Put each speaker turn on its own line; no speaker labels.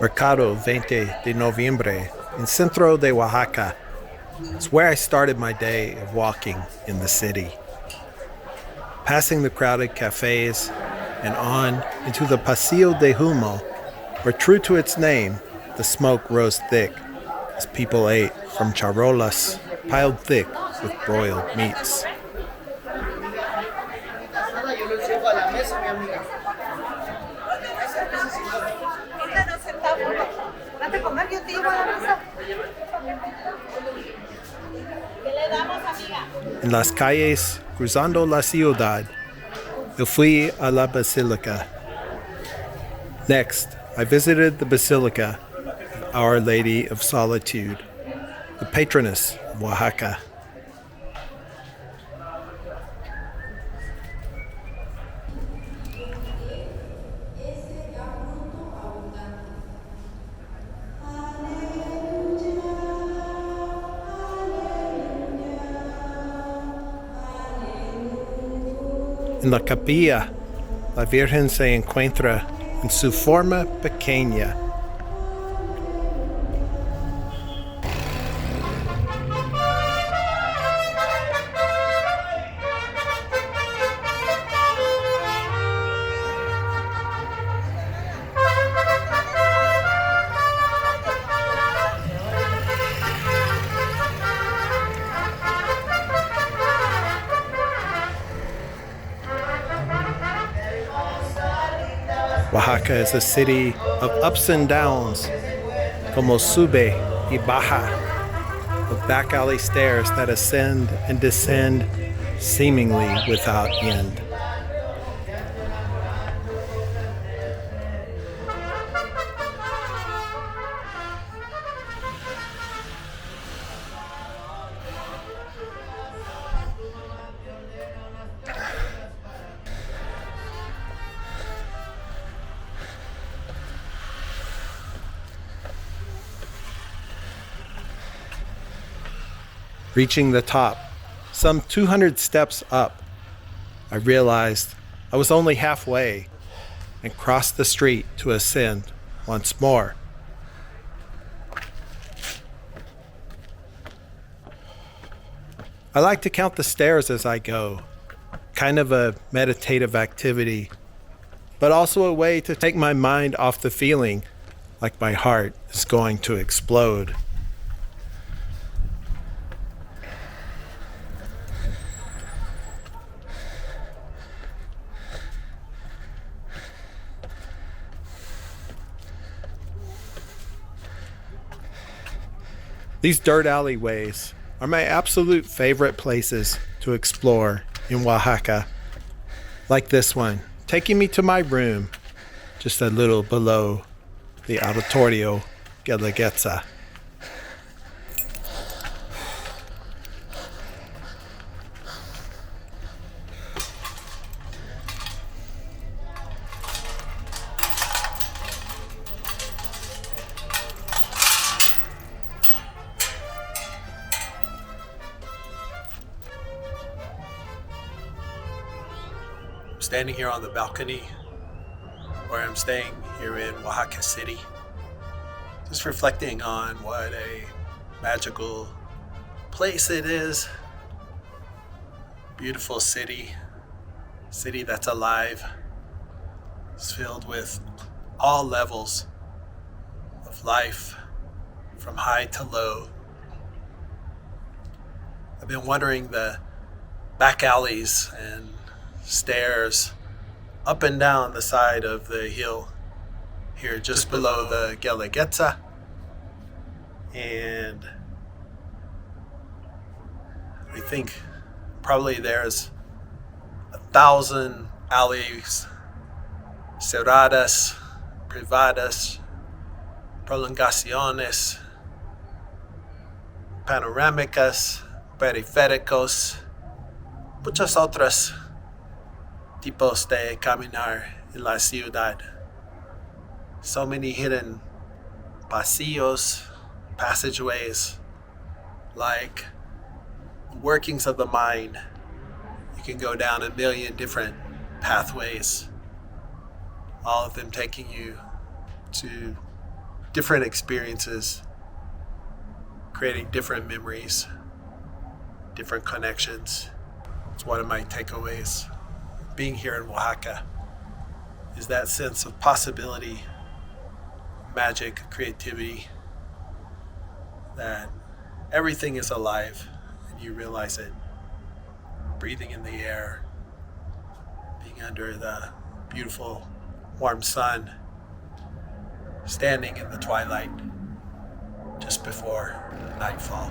Mercado 20 de Noviembre in Centro de Oaxaca. It's where I started my day of walking in the city. Passing the crowded cafes and on into the Pasillo de Humo, where, true to its name, the smoke rose thick as people ate from charolas piled thick with broiled meats. En las calles, cruzando la ciudad, yo fui a la Basilica. Next, I visited the Basilica of Our Lady of Solitude, the patroness of Oaxaca. En la capilla, la Virgen se encuentra en su forma pequeña. Oaxaca is a city of ups and downs, como sube y baja, of back alley stairs that ascend and descend seemingly without end. Reaching the top, some 200 steps up, I realized I was only halfway and crossed the street to ascend once more. I like to count the stairs as I go, kind of a meditative activity, but also a way to take my mind off the feeling like my heart is going to explode. These dirt alleyways are my absolute favorite places to explore in Oaxaca. Like this one, taking me to my room, just a little below the Auditorio Guelaguetza. Standing here on the balcony where I'm staying here in Oaxaca City, just reflecting on what a magical place it is. Beautiful city that's alive. It's filled with all levels of life, from high to low. I've been wondering the back alleys and stairs up and down the side of the hill here just below the Guelaguetza, and I think probably there's 1,000 alleys, cerradas, privadas, prolongaciones, panorámicas, periféricos, muchas otras tipos de caminar en la ciudad. So many hidden pasillos, passageways, like workings of the mind. You can go down a million different pathways, all of them taking you to different experiences, creating different memories, different connections. It's one of my takeaways. Being here in Oaxaca is that sense of possibility, magic, creativity, that everything is alive and you realize it. Breathing in the air, being under the beautiful warm sun, standing in the twilight just before nightfall.